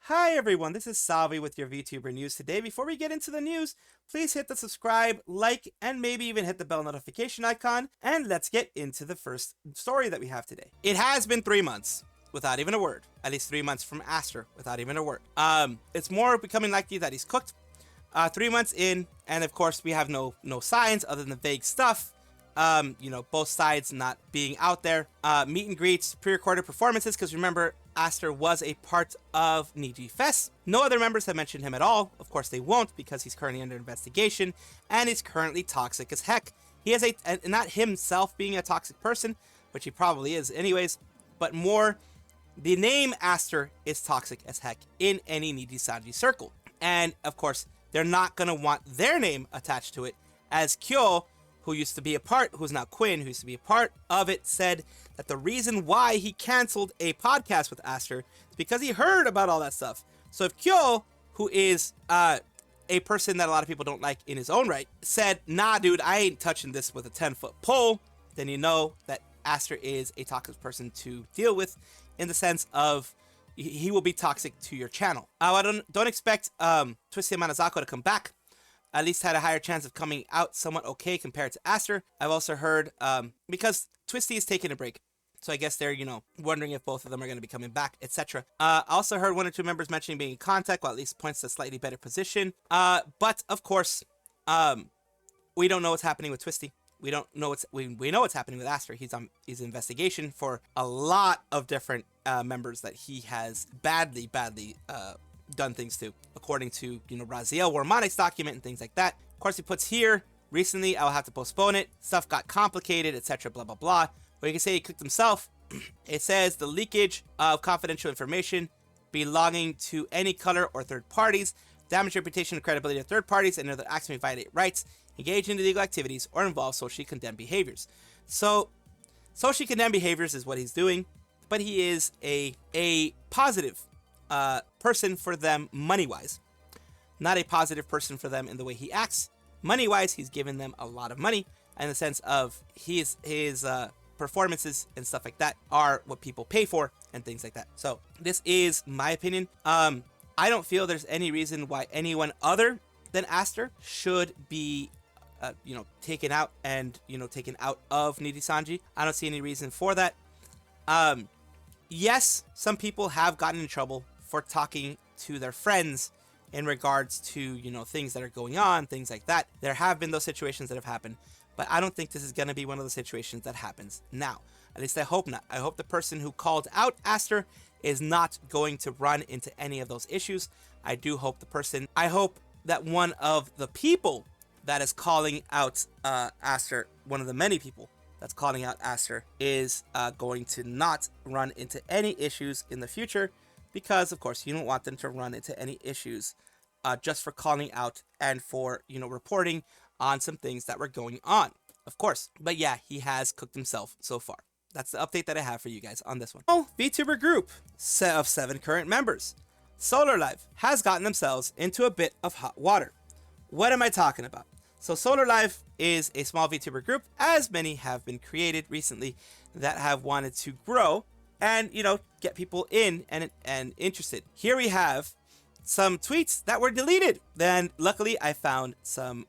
Hi everyone, this is Salvi with your VTuber news today. Before we get into the news, please hit the subscribe, like, and maybe even hit the bell notification icon, and let's get into the first story that we have today. It has been 3 months without even a word. At least 3 months from Aster without even a word. It's more becoming likely that he's cooked. 3 months in, and of course we have no signs other than the vague stuff. Both sides not being out there. Meet and greets, pre-recorded performances, because remember, Aster was a part of Niji Fest. No other members have mentioned him at all. Of course they won't, because he's currently under investigation, and he's currently toxic as heck. He has not himself being a toxic person, which he probably is anyways, but more, the name Aster is toxic as heck in any Nijisanji circle. And of course, they're not going to want their name attached to it, as Kyo, who used to be a part, who's now Quinn, who used to be a part of it, said that the reason why he canceled a podcast with Aster is because he heard about all that stuff. So if Kyo, who is a person that a lot of people don't like in his own right, said, nah, dude, I ain't touching this with a 10-foot pole, then you know that Aster is a toxic person to deal with, in the sense of he will be toxic to your channel. I don't expect Twisty and Manazako to come back. At least had a higher chance of coming out somewhat okay compared to Aster. I've also heard, because Twisty is taking a break, so I guess they're, wondering if both of them are going to be coming back, etc. I also heard 1 or 2 members mentioning being in contact, while at least points to a slightly better position. But of course, we don't know what's happening with Twisty. We don't know we know what's happening with Aster. He's in investigation for a lot of different members that he has badly done things to, according to Raziel Warmanic's document and things like that. Of course, he puts here recently, I'll have to postpone it, stuff got complicated, etc., blah blah blah. But you can say he cooked himself. It says the leakage of confidential information belonging to any color or third parties, damage reputation and credibility of third parties, and other acts may violate rights, engage in illegal activities, or involve socially condemned behaviors. So socially condemned behaviors is what he's doing, but he is a positive person for them money-wise. Not a positive person for them in the way he acts. Money-wise, he's given them a lot of money, in the sense of his performances and stuff like that are what people pay for and things like that. So this is my opinion. I don't feel there's any reason why anyone other than Aster should be taken out and taken out of Nijisanji. I don't see any reason for that. Yes, some people have gotten in trouble for talking to their friends in regards to, things that are going on, things like that. There have been those situations that have happened, but I don't think this is going to be one of the situations that happens now. At least I hope not. I hope the person who called out Aster is not going to run into any of those issues. I hope that one of the people that is calling out Aster, one of the many people that's calling out Aster, is going to not run into any issues in the future, because of course you don't want them to run into any issues just for calling out and for reporting on some things that were going on, of course. But yeah, he has cooked himself so far. That's the update that I have for you guys on this one. Oh, VTuber group of 7 current members, Hololive, has gotten themselves into a bit of hot water. What am I talking about? So Hololive is a small VTuber group, as many have been created recently, that have wanted to grow and get people in and interested. Here we have some tweets that were deleted. Then luckily I found some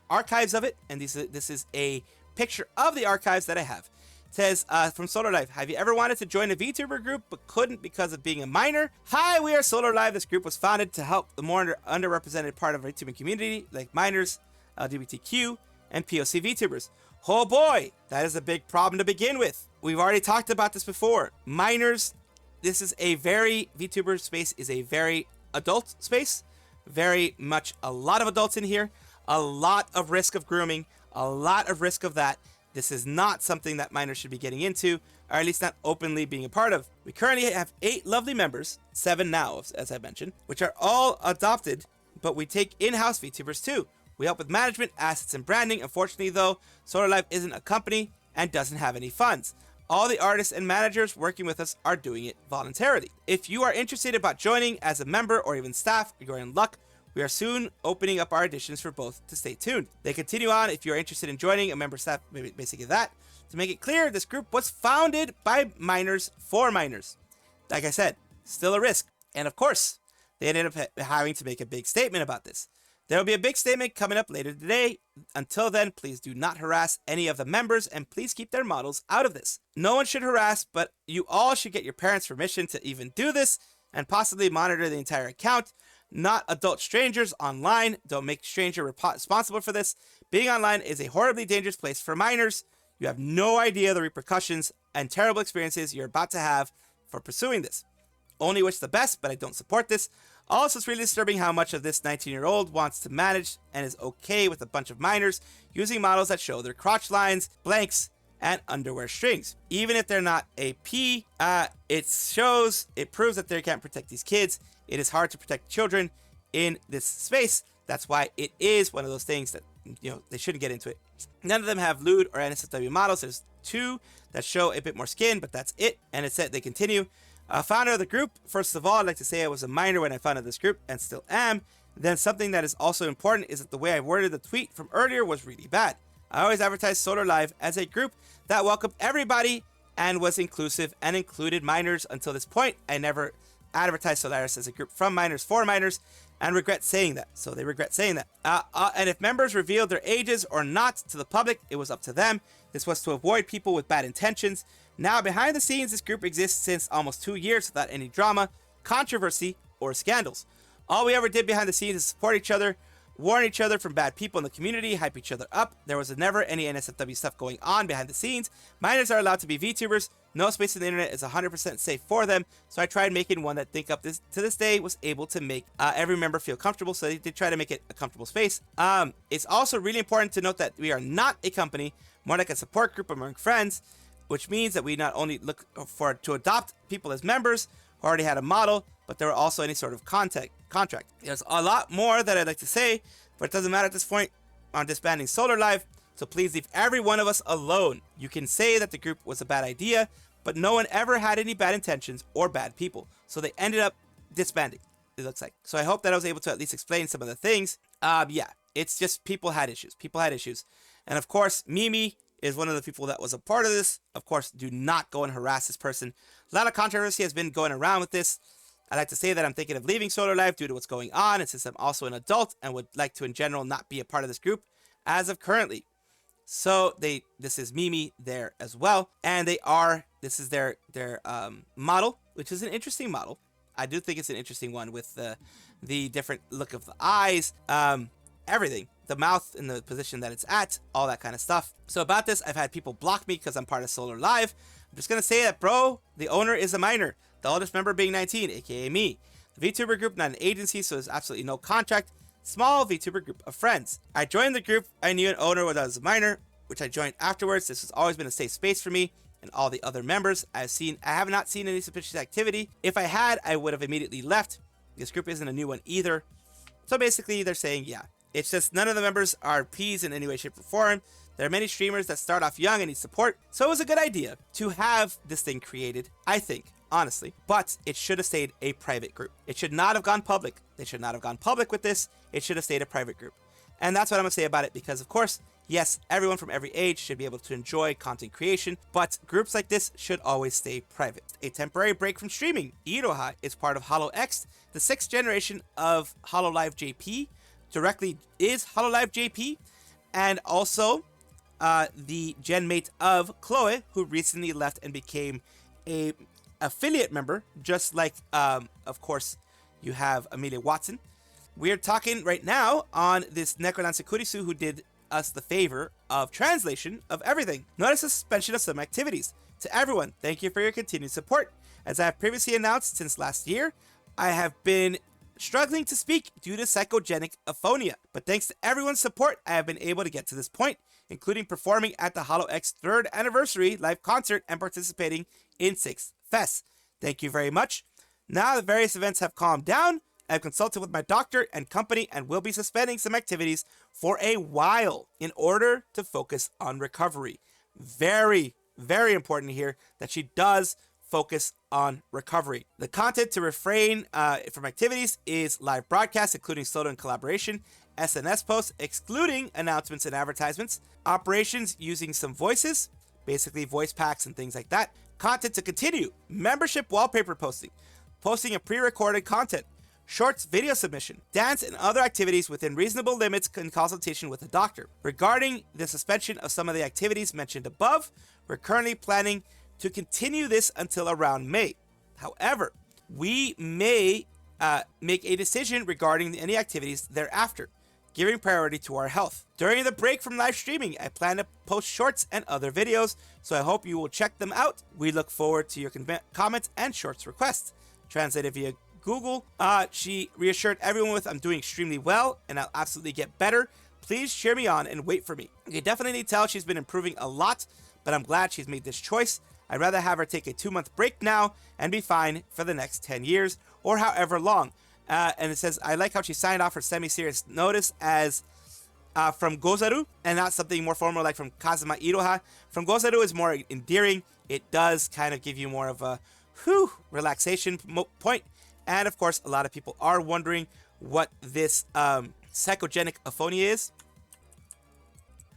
archives of it, and this is a picture of the archives that I have. It says from Hololive, have you ever wanted to join a VTuber group but couldn't because of being a minor? Hi, we are Hololive. This group was founded to help the more underrepresented part of the VTubing community, like minors, LGBTQ, and POC VTubers. Oh boy, that is a big problem to begin with. We've already talked about this before. Minors, VTuber space is a very adult space. Very much a lot of adults in here. A lot of risk of grooming. A lot of risk of that. This is not something that minors should be getting into, or at least not openly being a part of. We currently have 8 lovely members, 7 now, as I mentioned, which are all adopted, but we take in-house VTubers too. We help with management, assets, and branding. Unfortunately, though, Hololive isn't a company and doesn't have any funds. All the artists and managers working with us are doing it voluntarily. If you are interested about joining as a member or even staff, you're in luck. We are soon opening up our auditions for both, to stay tuned. They continue on if you're interested in joining a member staff, basically that. To make it clear, this group was founded by minors for minors. Like I said, still a risk. And of course, they ended up having to make a big statement about this. There will be a big statement coming up later today. Until then, please do not harass any of the members and please keep their models out of this. No one should harass, but you all should get your parents' permission to even do this and possibly monitor the entire account. Not adult strangers online. Don't make stranger responsible for this. Being online is a horribly dangerous place for minors. You have no idea the repercussions and terrible experiences you're about to have for pursuing this. Only wish the best, but I don't support this. Also, it's really disturbing how much of this 19-year-old wants to manage and is okay with a bunch of minors using models that show their crotch lines, blanks, and underwear strings. Even if they're not AP, it proves that they can't protect these kids. It is hard to protect children in this space. That's why it is one of those things that, they shouldn't get into it. None of them have lewd or NSFW models. There's 2 that show a bit more skin, but that's it. And it said they continue. Founder of the group, first of all, I'd like to say I was a minor when I founded this group and still am. Then something that is also important is that the way I worded the tweet from earlier was really bad. I always advertised Hololive as a group that welcomed everybody and was inclusive and included minors. Until this point, I never advertised Hololive as a group from minors for minors and regret saying that. So they regret saying that. And if members revealed their ages or not to the public, it was up to them. This was to avoid people with bad intentions. Now, behind the scenes, this group exists since almost 2 years without any drama, controversy, or scandals. All we ever did behind the scenes is support each other, warn each other from bad people in the community, hype each other up. There was never any NSFW stuff going on behind the scenes. Minors are allowed to be VTubers. No space on the internet is 100% safe for them. So I tried making one that to this day was able to make every member feel comfortable. So they did try to make it a comfortable space. It's also really important to note that we are not a company, more like a support group among friends, which means that we not only look to adopt people as members who already had a model, but there were also any sort of contract. There's a lot more that I'd like to say, but it doesn't matter at this point on disbanding Hololive, so please leave every one of us alone. You can say that the group was a bad idea, but no one ever had any bad intentions or bad people, so they ended up disbanding, it looks like. So I hope that I was able to at least explain some of the things. Yeah, it's just people had issues. And of course, Mimi is one of the people that was a part of this. Of course, do not go and harass this person. A lot of controversy has been going around with this. I'd like to say that I'm thinking of leaving Hololive due to what's going on, and since I'm also an adult and would like to in general not be a part of this group as of currently. So this is Mimi there as well, and this is their model, which is an interesting model. I do think it's an interesting one with the different look of the eyes, everything. The mouth in the position that it's at, all that kind of stuff. So about this, I've had people block me because I'm part of Hololive. I'm just going to say that, bro, the owner is a minor. The oldest member being 19, aka me. The VTuber group, not an agency, so there's absolutely no contract. Small VTuber group of friends. I joined the group. I knew an owner when I was a minor, which I joined afterwards. This has always been a safe space for me and all the other members. I have not seen any suspicious activity. If I had, I would have immediately left. This group isn't a new one either. So basically, they're saying, yeah. It's just none of the members are P's in any way, shape, or form. There are many streamers that start off young and need support. So it was a good idea to have this thing created, I think, honestly. But it should have stayed a private group. It should not have gone public. They should not have gone public with this. It should have stayed a private group. And that's what I'm going to say about it because, of course, yes, everyone from every age should be able to enjoy content creation, but groups like this should always stay private. A temporary break from streaming. Iroha is part of Holo X, the 6th generation of Hololive JP. Directly is Hololive JP, and also the genmate of Chloe, who recently left and became a affiliate member, just like, of course, you have Amelia Watson. We're talking right now on this Necrodancer Kurisu, who did us the favor of translation of everything. Notice the suspension of some activities. To everyone, thank you for your continued support. As I have previously announced since last year, I have been struggling to speak due to psychogenic aphonia, but thanks to everyone's support, I have been able to get to this point, including performing at the Holo X 3rd anniversary live concert and participating in 6 fests. Thank you very much. Now the various events have calmed down, I have consulted with my doctor and company and will be suspending some activities for a while in order to focus on recovery. Very, very important here that she does focus on recovery. The content to refrain from activities is live broadcasts, including solo and collaboration, SNS posts, excluding announcements and advertisements, operations using some voices, basically voice packs and things like that. Content to continue, membership wallpaper posting, posting of pre-recorded content, shorts video submission, dance, and other activities within reasonable limits in consultation with a doctor. Regarding the suspension of some of the activities mentioned above, we're currently planning to continue this until around May. However, we may make a decision regarding any activities thereafter, giving priority to our health. During the break from live streaming, I plan to post shorts and other videos, so I hope you will check them out. We look forward to your comments and shorts requests. Translated via Google, she reassured everyone with, I'm doing extremely well and I'll absolutely get better. Please cheer me on and wait for me. You can definitely tell she's been improving a lot, but I'm glad she's made this choice. I'd rather have her take a 2-month break now and be fine for the next 10 years or however long. And it says, I like how she signed off her semi-serious notice as from Gozaru and not something more formal like from Kazuma Iroha. From Gozaru is more endearing. It does kind of give you more of a relaxation point. And of course, a lot of people are wondering what this psychogenic aphonia is.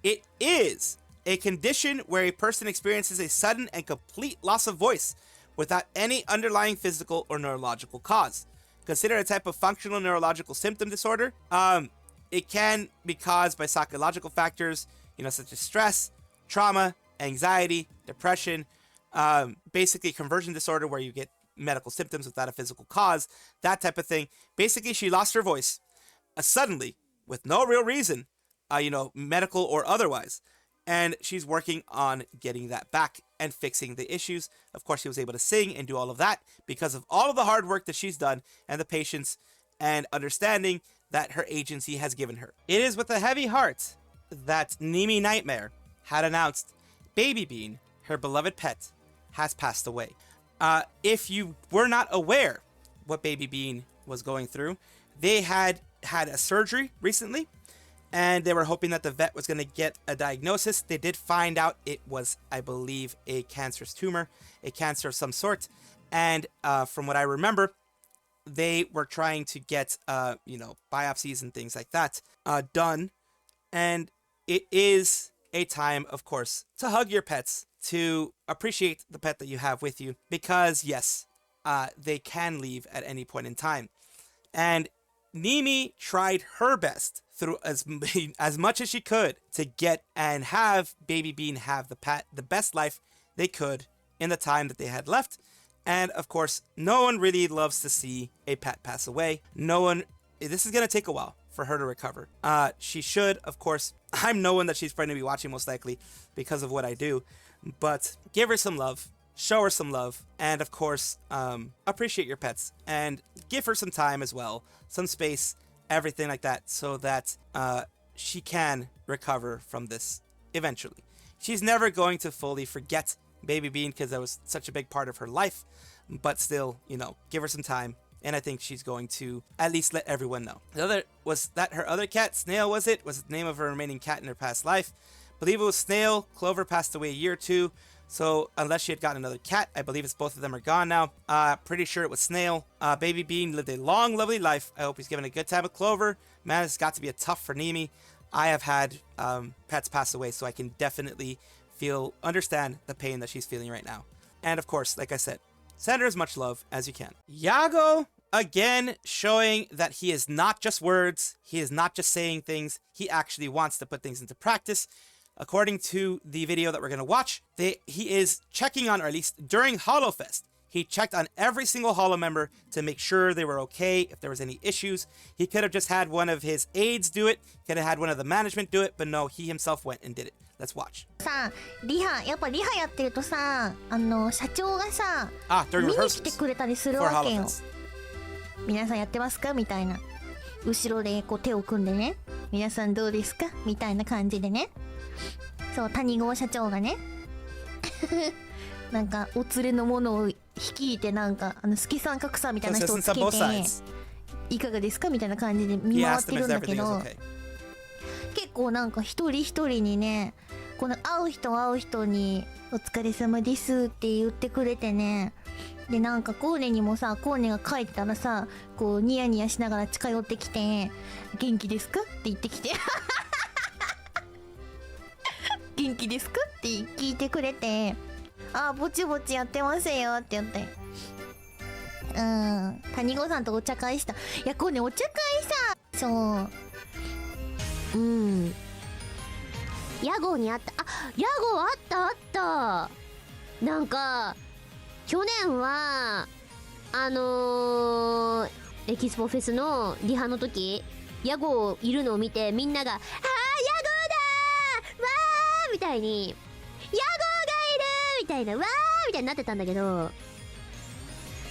It is a condition where a person experiences a sudden and complete loss of voice without any underlying physical or neurological cause. Considered a type of functional neurological symptom disorder. It can be caused by psychological factors, such as stress, trauma, anxiety, depression, basically conversion disorder where you get medical symptoms without a physical cause, that type of thing. Basically, she lost her voice suddenly with no real reason, medical or otherwise. And she's working on getting that back and fixing the issues. Of course, she was able to sing and do all of that because of all of the hard work that she's done and the patience and understanding that her agency has given her. It is with a heavy heart that Nimi Nightmare had announced Baby Bean, her beloved pet, has passed away. If you were not aware what Baby Bean was going through, they had a surgery recently, and they were hoping that the vet was going to get a diagnosis. They did find out it was, I believe, a cancerous tumor, a cancer of some sort. And from what I remember, they were trying to get, biopsies and things like that done. And it is a time, of course, to hug your pets, to appreciate the pet that you have with you, because yes, they can leave at any point in time. And Nimi tried her best through as much as she could to get and have Baby Bean have the best life they could in the time that they had left. And of course, no one really loves to see a pet pass away. This is going to take a while for her to recover. She should, of course, I'm knowing that she's going to be watching most likely because of what I do, but give her some love, show her some love, and of course, appreciate your pets and give her some time as well, some space, everything like that, so that she can recover from this eventually. She's never going to fully forget Baby Bean because that was such a big part of her life, but still, give her some time, and I think she's going to at least let everyone know. The other was that her other cat, Snail, was the name of her remaining cat in her past life. I believe it was Snail. Clover passed away a year or two, so unless she had gotten another cat, I believe it's both of them are gone now. Pretty sure it was Snail. Baby Bean lived a long, lovely life. I hope he's given a good time with Clover. Man, it's got to be a tough for Nimi. I have had pets pass away, so I can definitely understand the pain that she's feeling right now. And of course, like I said, send her as much love as you can. Yagoo, again, showing that he is not just words. He is not just saying things. He actually wants to put things into practice. According to the video that we're going to watch, he is checking on, or at least during HoloFest, he checked on every single Holo member to make sure they were okay, if there was any issues. He could have just had one of his aides do it, could have had one of the management do it, but no, he himself went and did it. Let's watch. さやっぱリハやってるとさ、社長がさ、during 見に来てくれたりする for わけよ。 HoloFest. 皆さんやってますかみたいな。後ろでこう手を組んでね、皆さんどうですかみたいな感じでね。そう、谷郷社長がね、なんかお連れのものを率いて、なんか助さん格さんみたいな人をつけて、いかがですかみたいな感じで見回ってるんだけど、結構なんか一人一人にね、この会う人にお疲れ様ですって言ってくれてね。でなんかコーネにもさ、コーネが帰ったらさ、こうニヤニヤしながら近寄ってきて、元気ですかって言ってきて元気ですかって聞いてくれて、ぼちぼちやってますよって言って、谷子さんとお茶会した。いや、こうね、お茶会さ、屋号にあった。あ、屋号あったあった。なんか去年はエキスポフェスのリハの時、屋号いるのを見て、みんなが「あー、屋号だー、わー」みたいに「屋号がいる!」みたいな「わー」みたいになってたんだけど、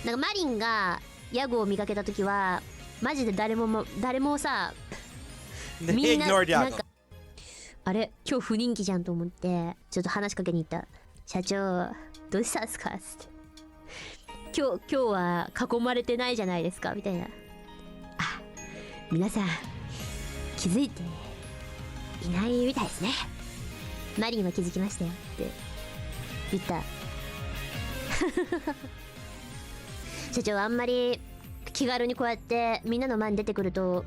なんかマリンが屋号を見かけた時はマジで誰もさみんななんかあれ今日不人気じゃんと思ってちょっと話しかけに行った。社長どうしたんすかっつって、今日は囲まれてないじゃないですかみたいな。あ、皆さん気づいていないみたいですね。マリンは気づきましたよって言った。社長あんまり気軽にこうやってみんなの前に出てくると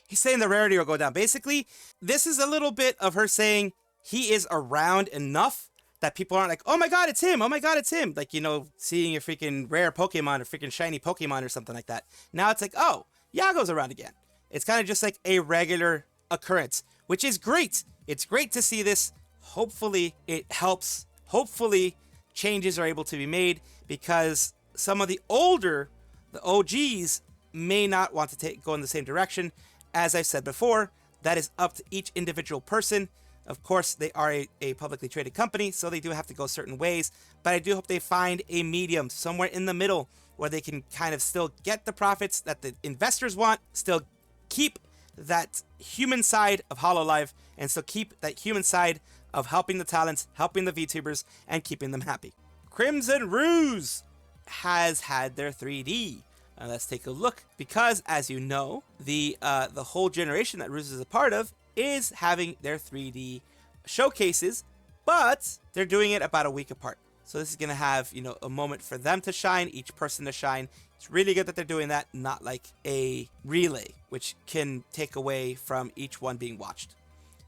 He's saying the rarity will go down. Basically, this is a little bit of her saying he is around enough that people aren't like, oh my god, it's him, oh my god, it's him. Like, you know, seeing a freaking rare Pokemon or freaking shiny Pokemon or something like that. Now it's like, oh, Yagoo's around again. It's kind of just like a regular occurrence, which is great. It's great to see this. Hopefully it helps. Hopefully changes are able to be made because some of the OGs may not want to go in the same direction. As I've said before, that is up to each individual person. Of course, they are a publicly traded company, so they do have to go certain ways. But I do hope they find a medium somewhere in the middle where they can kind of still get the profits that the investors want, still keep that human side of Hololive, and still keep that human side of helping the talents, helping the VTubers, and keeping them happy. Crimson Ruze has had their 3D. Let's take a look, because as you know, the whole generation that Ruze is a part of is having their 3D showcases, but they're doing it about a week apart. So this is going to have, you know, a moment for them to shine, each person to shine. It's really good that they're doing that, not like a relay, which can take away from each one being watched.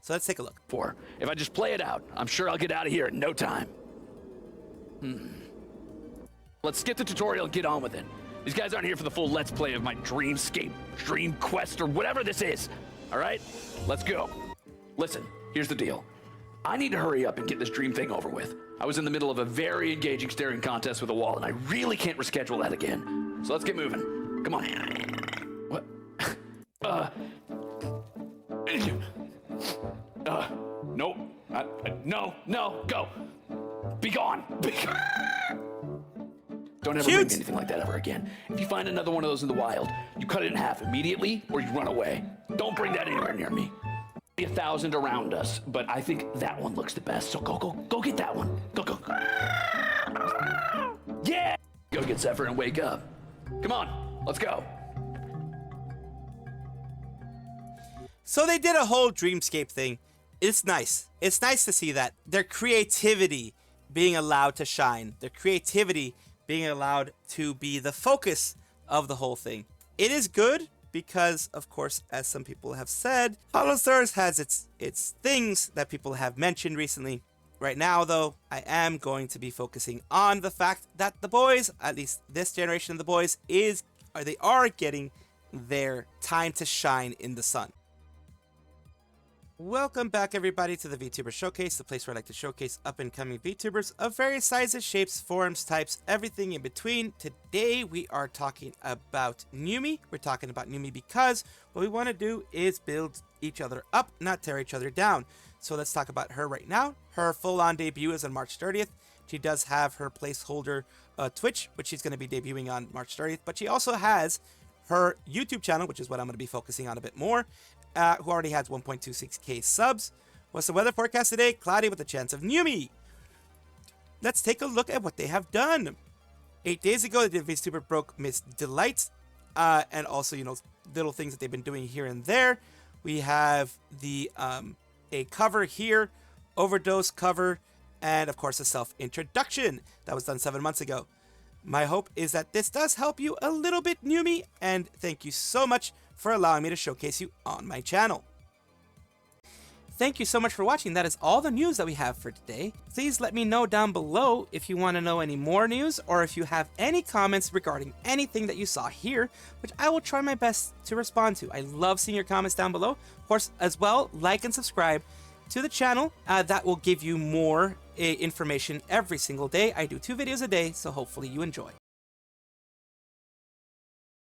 So let's take a look. If I just play it out, I'm sure I'll get out of here in no time. Let's skip the tutorial and get on with it. These guys aren't here for the full let's play of my dreamscape, dream quest, or whatever this is. All right, let's go. Listen, here's the deal. I need to hurry up and get this dream thing over with. I was in the middle of a very engaging staring contest with a wall, and I really can't reschedule that again. So let's get moving. Come on. What? Nope. No, go. Be gone. Don't ever bring me anything like that ever again. If you find another one of those in the wild, you cut it in half immediately or you run away. Don't bring that anywhere near me. 1,000 around us, but I think that one looks the best. So go get that one. Go. Yeah! Go get Zephyr and wake up. Come on, let's go. So they did a whole dreamscape thing. It's nice. It's nice to see that. Their creativity being allowed to shine. Their creativity being allowed to be the focus of the whole thing. It is good because, of course, as some people have said, Holostars has its things that people have mentioned recently. Right now, though, I am going to be focusing on the fact that the boys, at least this generation of the boys, they are getting their time to shine in the sun. Welcome back, everybody, to the Vtuber Showcase, the place where I like to showcase up-and-coming VTubers of various sizes, shapes, forms, types, everything in between. Today, we are talking about nyoomie. We're talking about nyoomie because what we want to do is build each other up, not tear each other down. So let's talk about her right now. Her full-on debut is on March 30th. She does have her placeholder Twitch, which she's going to be debuting on March 30th, but she also has her YouTube channel, which is what I'm going to be focusing on a bit more, who already has 1.26k subs. What's the weather forecast today? Cloudy with a chance of nyoomie. Let's take a look at what they have done. 8 days ago, they did VTuber broke Miss Delight, and also, you know, little things that they've been doing here and there. We have the a cover here, overdose cover, and of course a self-introduction that was done 7 months ago. My hope is that this does help you a little bit, nyoomie, and thank you so much for allowing me to showcase you on my channel. thank you so much for watching. That is all the news that we have for today. Please let me know down below if you want to know any more news or if you have any comments regarding anything that you saw here, which I will try my best to respond to. I love seeing your comments down below. Of course, as well, like and subscribe to the channel. That will give you more information every single day. I do 2 videos a day, so hopefully you enjoy.